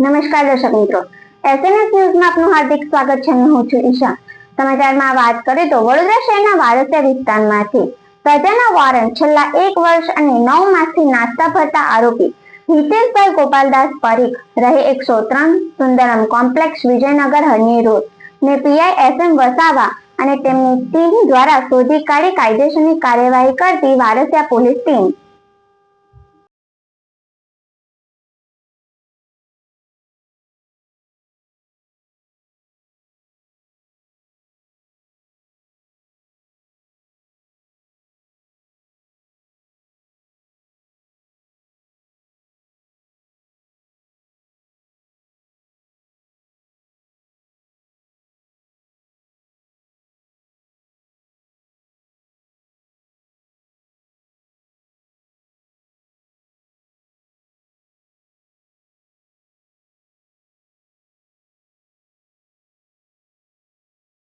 નમસ્કાર દર્શક મિત્રો, એસએનએસ ન્યૂઝમાં આપનું હાર્દિક સ્વાગત છે. હું છું ઈશા. સમાચારમાં વાત કરીએ તો વડોદરા શહેરના વારસિયા વિસ્તારમાંથી સજાના વોરંટ છેલ્લા 1 વર્ષ અને 9 માસથી નાસ્તા ફરતા આરોપી હિતેશભાઈ ગોપાલદાસ પરીખ રહે 103 સુંદરમ કોમ્પ્લેક્સ વિજયનગર હરની રોડ ને પીઆઈ એસએમ વસાવા અને તેમની ટીમ દ્વારા શોધી કાઢી કાયદેસરની કાર્યવાહી કરતી વારસિયા પોલીસ ટીમ